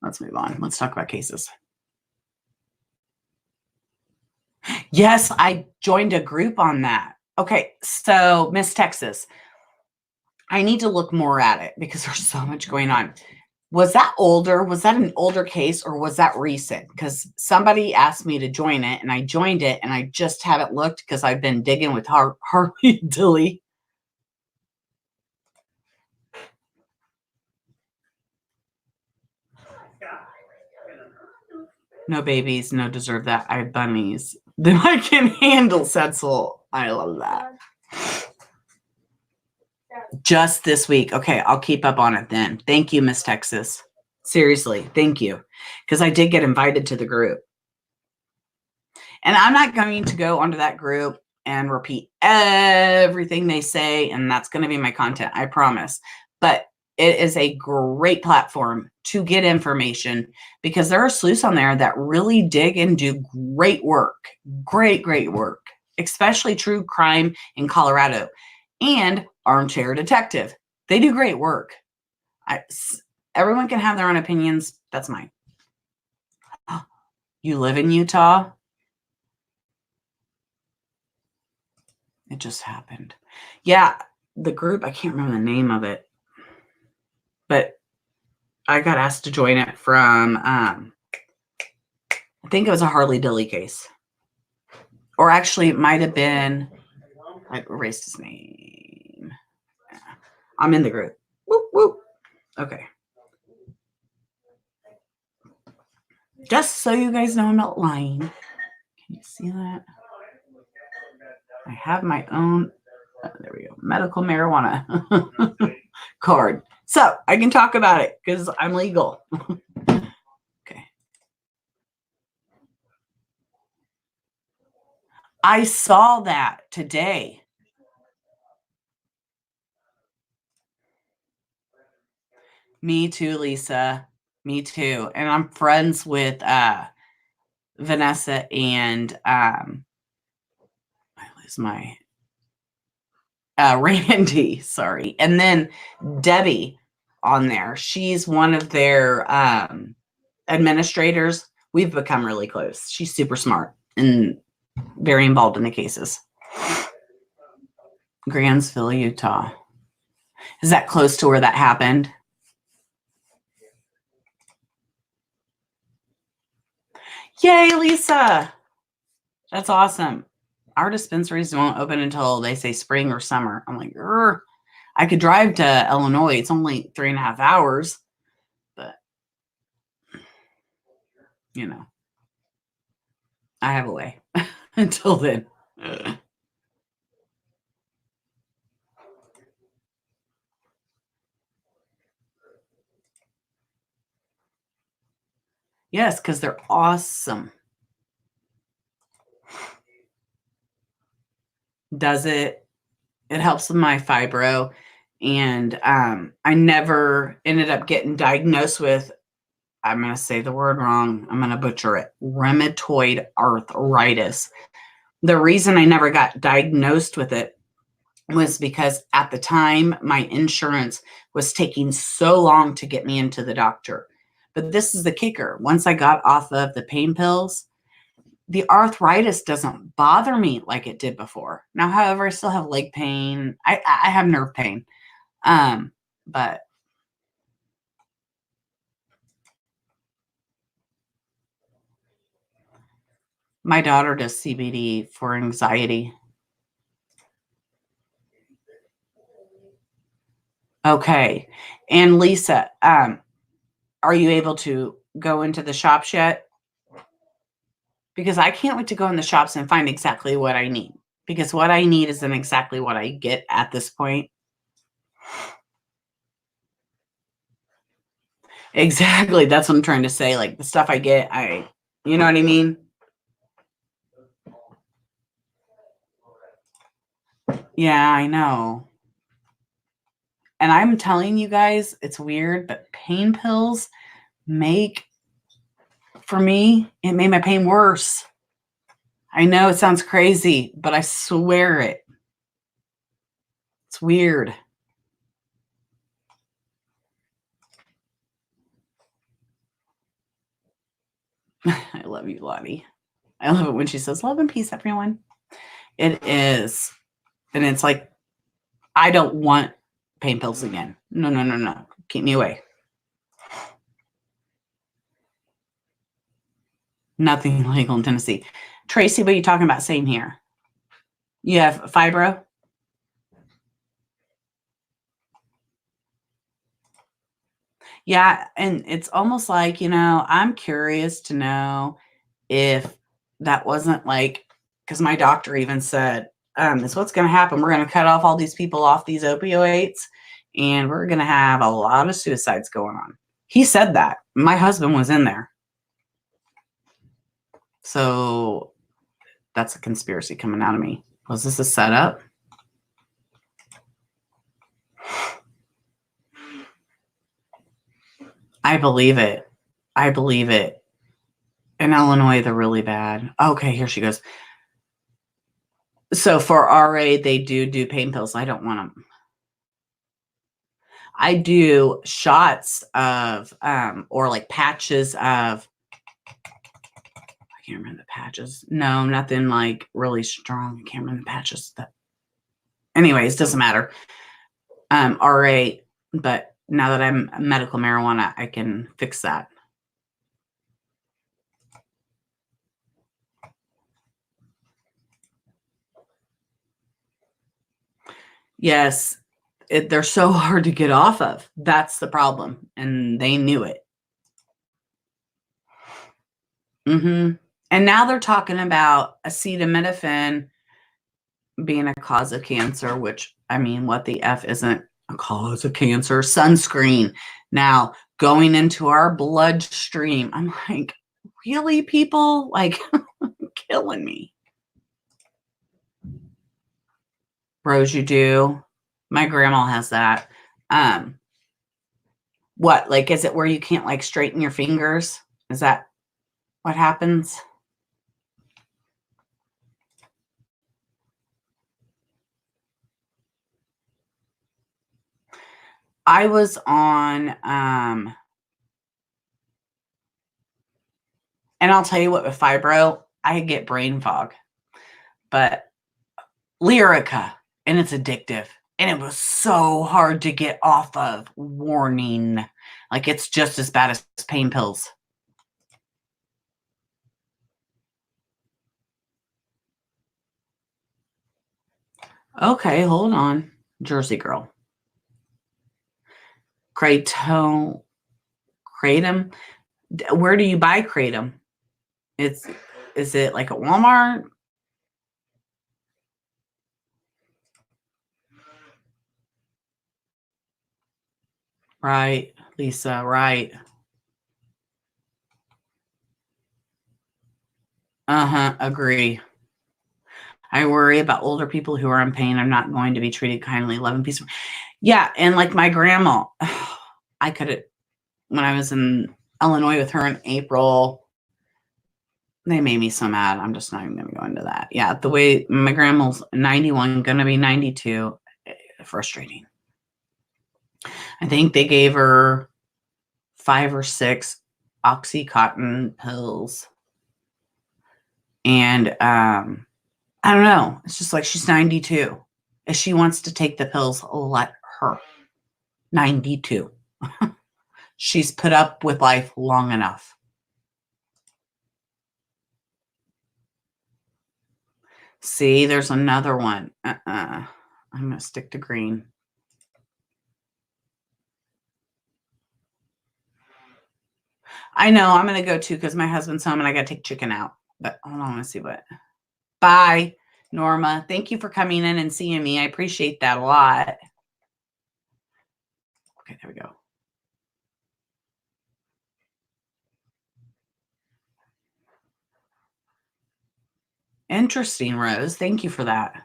Let's move on. Let's talk about cases. Yes, I joined a group on that. Okay, so Miss Texas, I need to look more at it because there's so much going on. Was that older? Was that an older case or was that recent? Because somebody asked me to join it and I joined it and I just haven't looked because I've been digging with Harley Dilly. No babies, no deserve that. I have bunnies. Then I can handle Setzel. I love that. Just this week. Okay, I'll keep up on it then. Thank you, Miss Texas. Seriously, thank you. Because I did get invited to the group. And I'm not going to go onto that group and repeat everything they say, and that's going to be my content, I promise. But it is a great platform to get information because there are sleuths on there that really dig and do great work. Great work, especially true crime in Colorado and Armchair Detective. They do great work. Everyone can have their own opinions. That's mine. You live in Utah? It just happened. Yeah, the group, I can't remember the name of it, but I got asked to join it from, I think it was a Harley Dilly case. Or actually, it might have been, I erased his name. I'm in the group. Whoop, whoop. Okay. Just so you guys know I'm not lying. Can you see that? I have my own, there we go, medical marijuana card. So I can talk about it because I'm legal. Okay. I saw that today. Me too, Lisa. Me too. And I'm friends with Vanessa and I lose my Randy, sorry. And then Debbie on there. She's one of their administrators. We've become really close. She's super smart and very involved in the cases. Grantsville, Utah. Is that close to where that happened? Yay, Lisa. That's awesome. Our dispensaries won't open until they say spring or summer. I'm like, I could drive to Illinois. It's only 3.5 hours, but you know, I have a way until then. Yes, because they're awesome. Does it? It helps with my fibro. And I never ended up getting diagnosed with, I'm going to say the word wrong. I'm going to butcher it. Rheumatoid arthritis. The reason I never got diagnosed with it was because at the time my insurance was taking so long to get me into the doctor. But this is the kicker. Once I got off of the pain pills, the arthritis doesn't bother me like it did before. Now, however, I still have leg pain. I have nerve pain. But my daughter does CBD for anxiety. Okay. And Lisa, are you able to go into the shops yet? Because I can't wait to go in the shops and find exactly what I need. Because what I need isn't exactly what I get at this point. Exactly. That's what I'm trying to say. Like the stuff I get, you know what I mean? Yeah, I know. And I'm telling you guys, it's weird, but pain pills for me, it made my pain worse. I know it sounds crazy, but I swear it. It's weird. I love you, Lottie. I love it when she says, love and peace, everyone. It is. And it's like, I don't want pain pills again. No. Keep me away. Nothing legal in Tennessee. Tracy, what are you talking about? Same here. You have fibro? Yeah, and it's almost like, I'm curious to know if that wasn't like, because my doctor even said, is what's going to happen. We're going to cut off all these people off these opioids, and we're going to have a lot of suicides going on. He said that. My husband was in there. So that's a conspiracy coming out of me. Was this a setup? I believe it. I believe it. In Illinois, they're really bad. Okay, here she goes. So for RA, they do pain pills. I don't want them. I do shots of, or like patches of, I can't remember the patches. No, nothing like really strong. I can't remember the patches. Anyways, doesn't matter. RA, but now that I'm medical marijuana, I can fix that. Yes, they're so hard to get off of. That's the problem. And they knew it. And now they're talking about acetaminophen being a cause of cancer, which, I mean, what the F isn't a cause of cancer? Sunscreen. Now, going into our bloodstream. I'm like, really, people? Like, killing me. Rose, you do? My grandma has that. What, like, is it where you can't, like, straighten your fingers? Is that what happens? I was on, and I'll tell you what, with fibro, I get brain fog, but Lyrica, and it's addictive, and it was so hard to get off of. Warning, like it's just as bad as pain pills. Okay, hold on. Jersey girl. Kratom. Where do you buy Kratom? Is it like at Walmart? Right, Lisa, right. Agree. I worry about older people who are in pain. I'm not going to be treated kindly, love, and peace. Yeah, and like my grandma, I could, when I was in Illinois with her in April, they made me so mad. I'm just not even going to go into that. Yeah, the way my grandma's 91, going to be 92, frustrating. I think they gave her 5 or 6 Oxycontin pills. And I don't know. It's just like she's 92. If she wants to take the pills, let her. 92. She's put up with life long enough. See, there's another one. I'm going to stick to green. I know. I'm going to go too because my husband's home and I got to take chicken out. But hold on. Let's see what. Bye, Norma. Thank you for coming in and seeing me. I appreciate that a lot. Okay, there we go. Interesting, Rose. Thank you for that.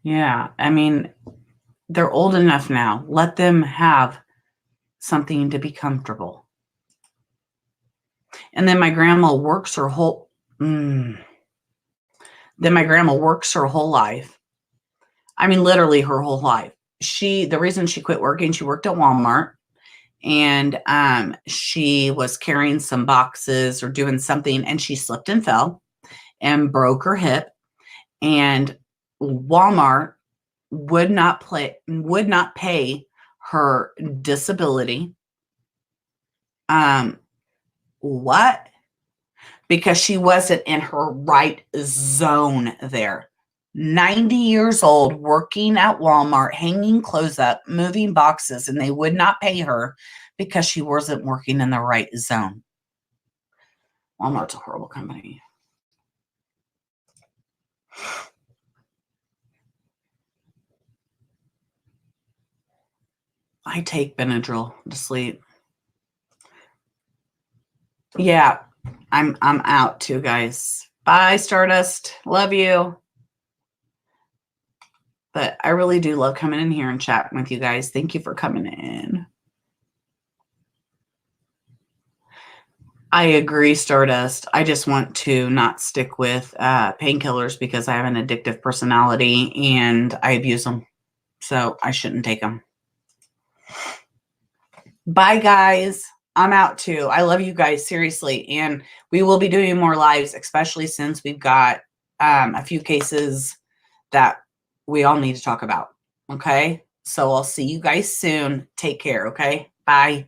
Yeah, I mean, they're old enough now. Let them have something to be comfortable. And then my grandma works her whole life. I mean, literally her whole life. The reason she quit working, she worked at Walmart, and she was carrying some boxes or doing something, and she slipped and fell and broke her hip. And Walmart would not pay her disability What? Because she wasn't in her right zone there. 90 years old, working at Walmart, hanging clothes up, moving boxes, and they would not pay her because she wasn't working in the right zone. Walmart's a horrible company. I take Benadryl to sleep. Yeah, I'm out too, guys. Bye, Stardust. Love you. But I really do love coming in here and chatting with you guys. Thank you for coming in. I agree, Stardust. I just want to not stick with painkillers because I have an addictive personality and I abuse them. So I shouldn't take them. Bye, guys. I'm out too. I love you guys, seriously. And we will be doing more lives, especially since we've got a few cases that we all need to talk about. Okay. So I'll see you guys soon. Take care. Okay. Bye.